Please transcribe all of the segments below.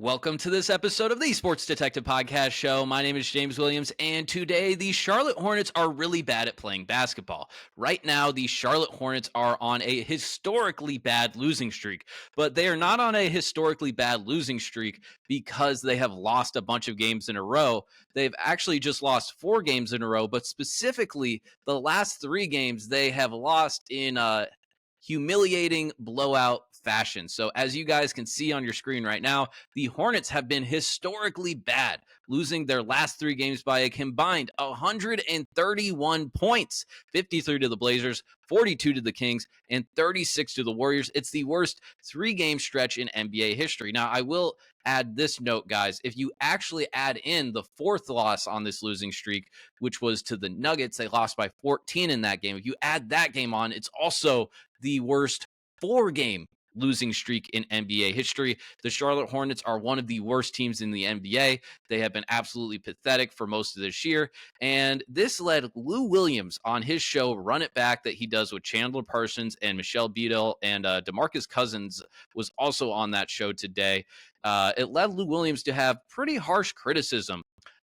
Welcome to this episode of the Sports Detective Podcast Show. My name is James Williams, and today the Charlotte Hornets are really bad at playing basketball. Right now, the Charlotte Hornets are on a historically bad losing streak, but they are not on a historically bad losing streak because they have lost a bunch of games in a row. They've actually just lost 4 games in a row, but specifically the last 3 games they have lost in humiliating blowout fashion. So as you guys can see on your screen right now, the Hornets have been historically bad, losing their last 3 games by a combined 131 points, 53 to the Blazers, 42 to the Kings, and 36 to the Warriors. It's the worst 3-game stretch in NBA history. Now, I will add this note, guys. If you actually add in the 4th loss on this losing streak, which was to the Nuggets, they lost by 14 in that game. If you add that game on, it's also the worst 4-game losing streak in NBA history. The Charlotte Hornets are one of the worst teams in the NBA. They have been absolutely pathetic for most of this year. And this led Lou Williams on his show, Run It Back, that he does with Chandler Parsons and Michelle Beadle, and DeMarcus Cousins was also on that show today. It led Lou Williams to have pretty harsh criticism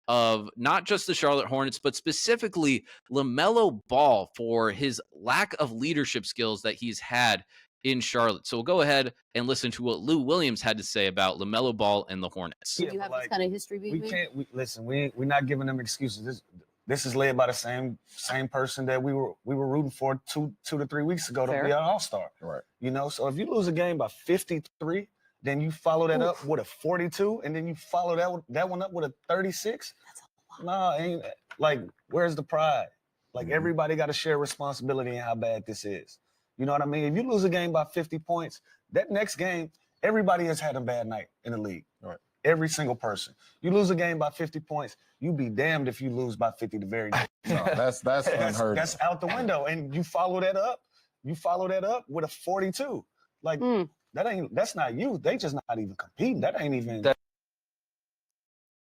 of not just the Charlotte Hornets, but specifically LaMelo Ball for his lack of leadership skills that he's had in Charlotte. So we'll go ahead and listen to what Lou Williams had to say about LaMelo Ball and the Hornets. Do you have this kind of history, we can't. Listen, we're not giving them excuses. This is led by the same person that we were rooting for two to 3 weeks ago to be an All-Star. Right. You know, so if you lose a game by 53, then you follow that up with a 42, and then you follow that one up with a 36. That's a lot. Nah, ain't like, where's the pride? Like, everybody got to share responsibility in how bad this is. You know what I mean? If you lose a game by 50 points, that next game, everybody has had a bad night in the league. Right. Every single person. You lose a game by 50 points, you be damned if you lose by 50 the very day. No, that's unheard of. That's out the window. And you follow that up with a 42. Like, that's not you. They just not even competing. That ain't even.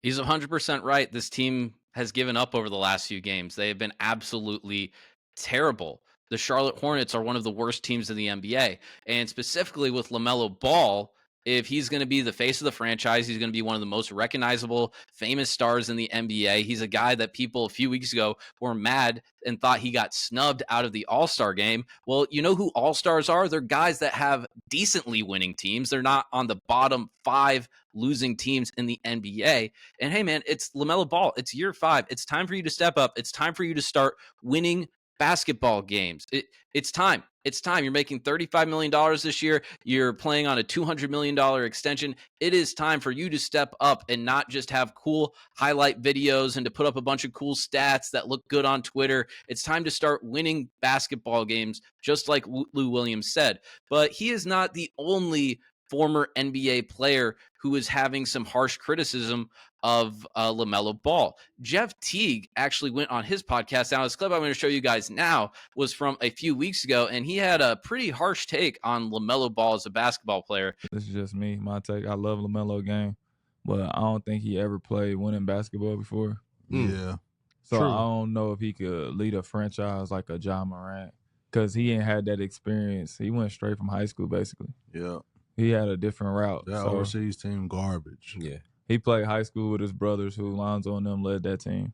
He's 100% right. This team has given up over the last few games. They have been absolutely terrible. The Charlotte Hornets are one of the worst teams in the NBA. And specifically with LaMelo Ball, if he's going to be the face of the franchise, he's going to be one of the most recognizable, famous stars in the NBA. He's a guy that people a few weeks ago were mad and thought he got snubbed out of the All-Star game. Well, you know who All-Stars are? They're guys that have decently winning teams. They're not on the bottom 5 losing teams in the NBA. And hey, man, it's LaMelo Ball. It's year 5. It's time for you to step up. It's time for you to start winning basketball games. It's time. It's time. You're making $35 million this year. You're playing on a $200 million extension. It is time for you to step up and not just have cool highlight videos and to put up a bunch of cool stats that look good on Twitter. It's time to start winning basketball games, just like Lou Williams said. But he is not the only former NBA player who is having some harsh criticism of LaMelo Ball. Jeff Teague actually went on his podcast. Now, this clip I'm going to show you guys now was from a few weeks ago, and he had a pretty harsh take on LaMelo Ball as a basketball player. This is just me, my take. I love LaMelo game, but I don't think he ever played winning basketball before. Yeah. So True. I don't know if he could lead a franchise like a Ja Morant because he ain't had that experience. He went straight from high school, basically. Yeah. He had a different route. That so overseas team garbage. Yeah. he played high school with his brothers who Lonzo and them led that team.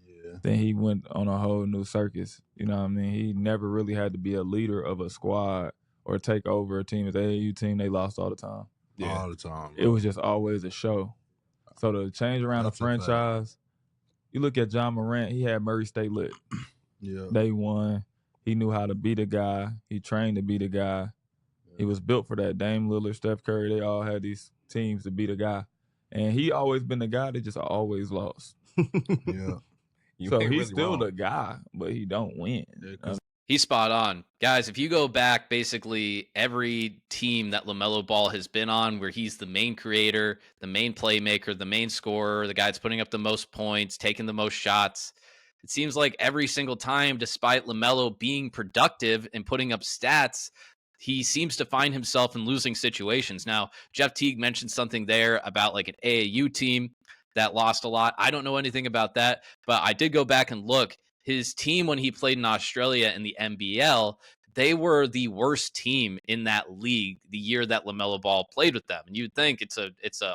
Yeah. Then he went on a whole new circus. You know what I mean? He never really had to be a leader of a squad or take over a team. His AAU team, they lost all the time. Yeah. All the time. It was just always a show. So to change around That's a franchise, you look at Ja Morant, he had Murray State lit. Yeah. They won. He knew how to be the guy. He trained to be the guy. He was built for that. Dame Lillard, Steph Curry, they all had these teams to be the guy. And he always been the guy that just always lost. Yeah. So he's still the guy, but he don't win. Yeah, He's spot on. Guys, if you go back, basically every team that LaMelo Ball has been on where he's the main creator, the main playmaker, the main scorer, the guy that's putting up the most points, taking the most shots, it seems like every single time, despite LaMelo being productive and putting up stats, he seems to find himself in losing situations. Now, Jeff Teague mentioned something there about like an AAU team that lost a lot. I don't know anything about that, but I did go back and look. His team, when he played in Australia in the NBL, they were the worst team in that league the year that LaMelo Ball played with them. And you'd think it's a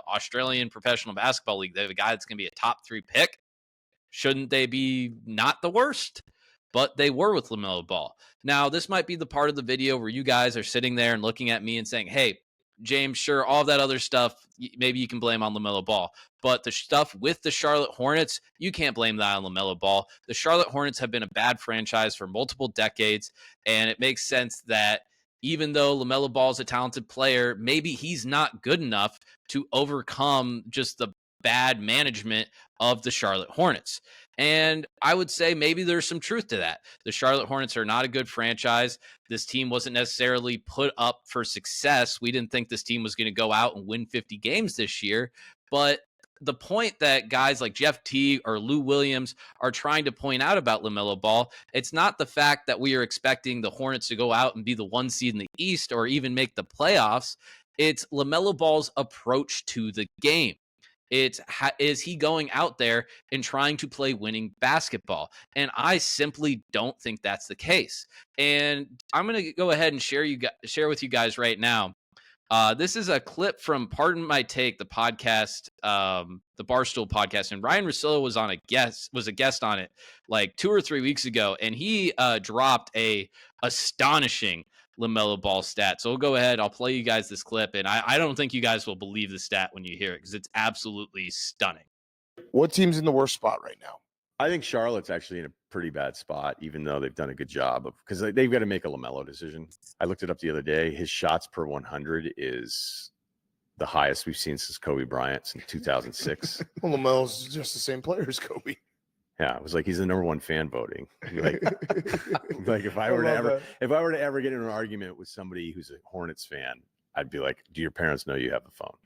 Australian professional basketball league. They have a guy that's going to be a top 3 pick. Shouldn't they be not the worst? But they were with LaMelo Ball. Now, this might be the part of the video where you guys are sitting there and looking at me and saying, hey, James, sure, all that other stuff, maybe you can blame on LaMelo Ball. But the stuff with the Charlotte Hornets, you can't blame that on LaMelo Ball. The Charlotte Hornets have been a bad franchise for multiple decades, and it makes sense that even though LaMelo Ball is a talented player, maybe he's not good enough to overcome just the bad management of the Charlotte Hornets. And I would say maybe there's some truth to that. The Charlotte Hornets are not a good franchise. This team wasn't necessarily put up for success. We didn't think this team was going to go out and win 50 games this year. But the point that guys like Jeff Teague or Lou Williams are trying to point out about LaMelo Ball, it's not the fact that we are expecting the Hornets to go out and be the 1 seed in the East or even make the playoffs. It's LaMelo Ball's approach to the game. Is he going out there and trying to play winning basketball? And I simply don't think that's the case. And I'm going to go ahead and share with you guys right now. This is a clip from Pardon My Take, the podcast, the Barstool podcast, and Ryan Russillo was a guest on it like 2 or 3 weeks ago, and he dropped a astonishing LaMelo Ball stat. So we'll go ahead. I'll play you guys this clip, and I don't think you guys will believe the stat when you hear it because it's absolutely stunning. What team's in the worst spot right now? I think Charlotte's actually in a pretty bad spot, even though they've done a good job of because they've got to make a LaMelo decision. I looked it up the other day. His shots per 100 is the highest we've seen since Kobe Bryant in 2006. Well, LaMelo's just the same player as Kobe. Yeah, it was like he's the number 1 fan voting. Like, like if I were to ever get in an argument with somebody who's a Hornets fan, I'd be like, "Do your parents know you have a phone?"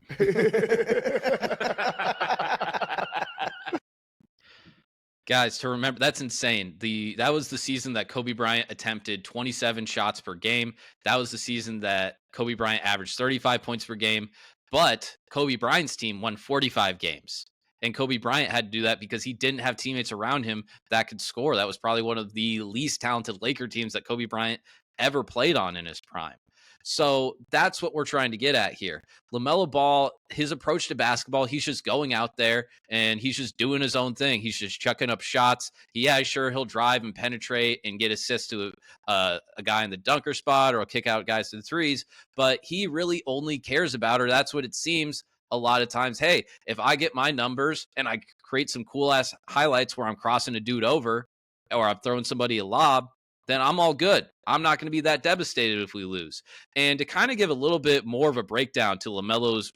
Guys, to remember, that's insane. That was the season that Kobe Bryant attempted 27 shots per game. That was the season that Kobe Bryant averaged 35 points per game. But Kobe Bryant's team won 45 games. And Kobe Bryant had to do that because he didn't have teammates around him that could score. That was probably one of the least talented Laker teams that Kobe Bryant ever played on in his prime. So that's what we're trying to get at here. LaMelo Ball, his approach to basketball, he's just going out there and he's just doing his own thing. He's just chucking up shots. Yeah, sure, he'll drive and penetrate and get assists to a guy in the dunker spot or kick out guys to the threes, but he really only cares about, or that's what it seems a lot of times. Hey, if I get my numbers and I create some cool ass highlights where I'm crossing a dude over or I'm throwing somebody a lob, then I'm all good. I'm not going to be that devastated if we lose. And to kind of give a little bit more of a breakdown to LaMelo's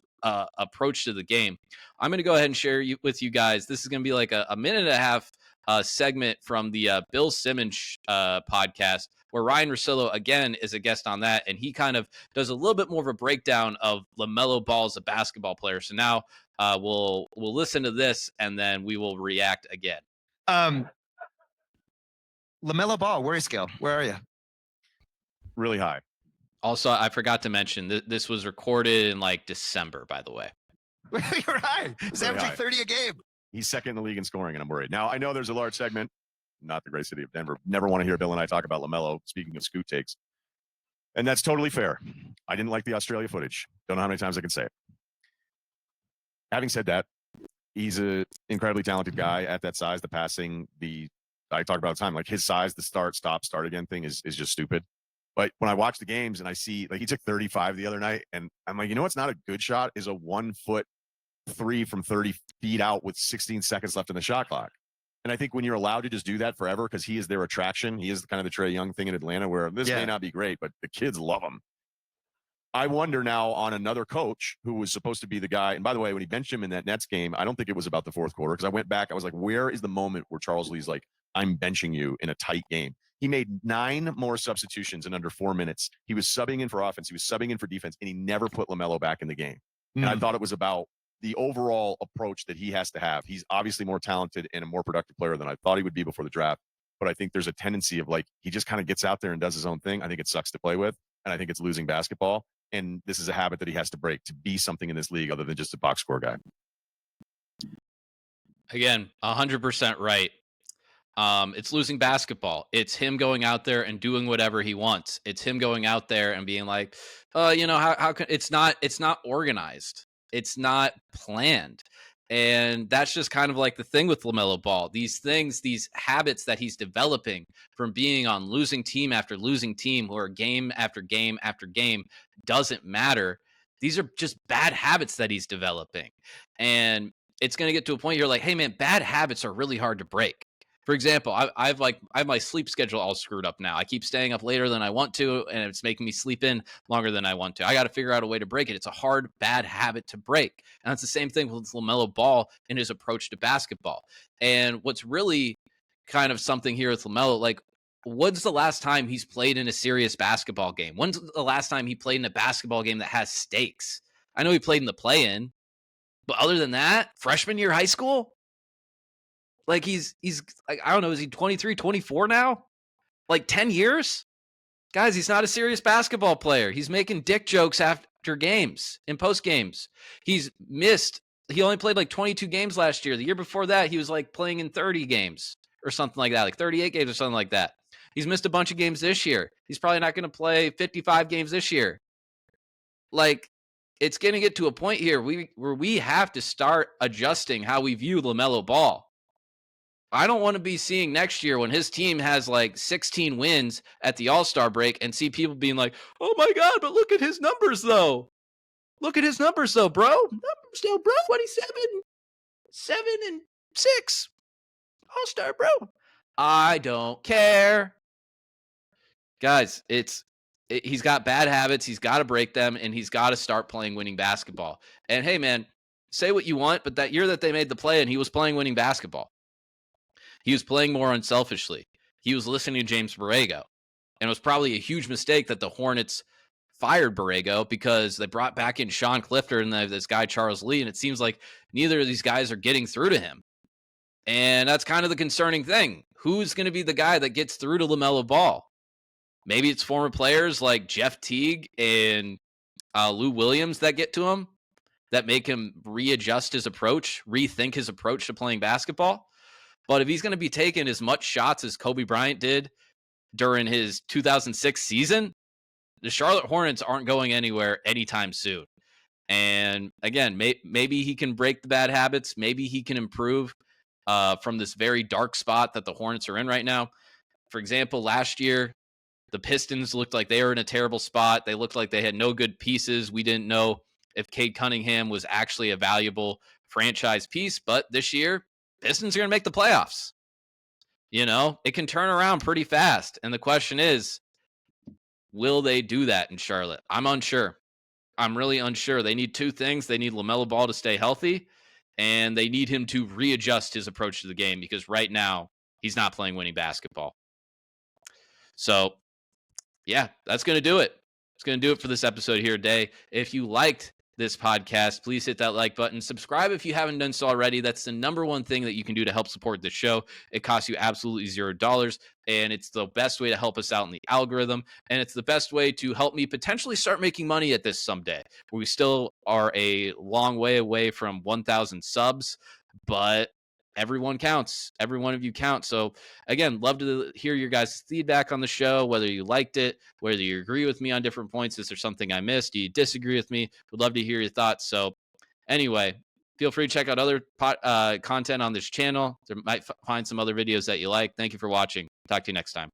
approach to the game, I'm going to go ahead and share with you guys. This is going to be like a minute and a half segment from the Bill Simmons podcast, where Ryan Russillo, again, is a guest on that. And he kind of does a little bit more of a breakdown of LaMelo Ball as a basketball player. So now we'll listen to this and then we will react again. LaMelo Ball, where is Gil? Where are you? Really high. Also, I forgot to mention this was recorded in like December, by the way. You're high. He's averaging 30 a game. He's second in the league in scoring, and I'm worried. Now, I know there's a large segment, not the great city of Denver. Never want to hear Bill and I talk about LaMelo, speaking of scoot takes. And that's totally fair. I didn't like the Australia footage. Don't know how many times I can say it. Having said that, he's an incredibly talented guy at that size. The passing, I talk about all the time, like his size, the start again thing is just stupid. But when I watch the games and I see, like, he took 35 the other night, and I'm like, you know what's not a good shot is a 1 foot 3 from 30 feet out with 16 seconds left in the shot clock. And I think when you're allowed to just do that forever, because he is their attraction, he is kind of the Trae Young thing in Atlanta, where this may not be great, but the kids love him. I wonder now on another coach who was supposed to be the guy. And by the way, when he benched him in that Nets game, I don't think it was about the fourth quarter, because I went back, I was like, where is the moment where Charles Lee's like, I'm benching you in a tight game? He made 9 more substitutions in under 4 minutes. He was subbing in for offense. He was subbing in for defense, and he never put LaMelo back in the game. And I thought it was about the overall approach that he has to have. He's obviously more talented and a more productive player than I thought he would be before the draft. But I think there's a tendency of, like, he just kind of gets out there and does his own thing. I think it sucks to play with, and I think it's losing basketball. And this is a habit that he has to break to be something in this league other than just a box score guy. Again, 100% right. It's losing basketball. It's him going out there and doing whatever he wants. It's him going out there and being like, how can it's not organized. It's not planned. And that's just kind of like the thing with LaMelo Ball. These things, these habits that he's developing from being on losing team after losing team, where game after game after game doesn't matter. These are just bad habits that he's developing. And it's going to get to a point you're like, hey man, bad habits are really hard to break. For example, I have my sleep schedule all screwed up now. I keep staying up later than I want to, and it's making me sleep in longer than I want to. I got to figure out a way to break it. It's a hard, bad habit to break. And that's the same thing with LaMelo Ball in his approach to basketball. And what's really kind of something here with LaMelo, like, when's the last time he's played in a serious basketball game? When's the last time he played in a basketball game that has stakes? I know he played in the play-in, but other than that, freshman year high school? Like he's like, I don't know, is he 23, 24 now? Like 10 years? Guys, he's not a serious basketball player. He's making dick jokes after games, in post games. He only played like 22 games last year. The year before that, he was like playing in 30 games or something like that, like 38 games or something like that. He's missed a bunch of games this year. He's probably not going to play 55 games this year. Like, it's going to get to a point here where we have to start adjusting how we view LaMelo Ball. I don't want to be seeing next year when his team has like 16 wins at the All-Star break and see people being like, oh my God, but look at his numbers though. Look at his numbers though, bro. Numbers though, bro. 7-6. All-Star, bro. I don't care. Guys, he's got bad habits. He's got to break them, and he's got to start playing winning basketball. And hey, man, say what you want, but that year that they made the play and he was playing winning basketball. He was playing more unselfishly. He was listening to James Borrego. And it was probably a huge mistake that the Hornets fired Borrego because they brought back in Sean Clifton and this guy, Charles Lee. And it seems like neither of these guys are getting through to him. And that's kind of the concerning thing. Who's going to be the guy that gets through to LaMelo Ball? Maybe it's former players like Jeff Teague and Lou Williams that get to him, that make him readjust his approach, rethink his approach to playing basketball. But if he's going to be taking as much shots as Kobe Bryant did during his 2006 season, the Charlotte Hornets aren't going anywhere anytime soon. And again, maybe he can break the bad habits. Maybe he can improve from this very dark spot that the Hornets are in right now. For example, last year, the Pistons looked like they were in a terrible spot. They looked like they had no good pieces. We didn't know if Cade Cunningham was actually a valuable franchise piece. But this year, Pistons are going to make the playoffs. You know, it can turn around pretty fast. And the question is, will they do that in Charlotte? I'm unsure. I'm really unsure. They need two things. They need LaMelo Ball to stay healthy, and they need him to readjust his approach to the game because right now he's not playing winning basketball. So, yeah, that's going to do it. It's going to do it for this episode here today. If you liked this podcast, please hit that like button. Subscribe if you haven't done so already. That's the number one thing that you can do to help support this show. It costs you absolutely $0, and it's the best way to help us out in the algorithm, and it's the best way to help me potentially start making money at this someday. We still are a long way away from 1,000 subs, but everyone counts. Every one of you counts. So again, love to hear your guys' feedback on the show, whether you liked it, whether you agree with me on different points. Is there something I missed? Do you disagree with me? Would love to hear your thoughts. So anyway, feel free to check out other content on this channel. There might find some other videos that you like. Thank you for watching. Talk to you next time.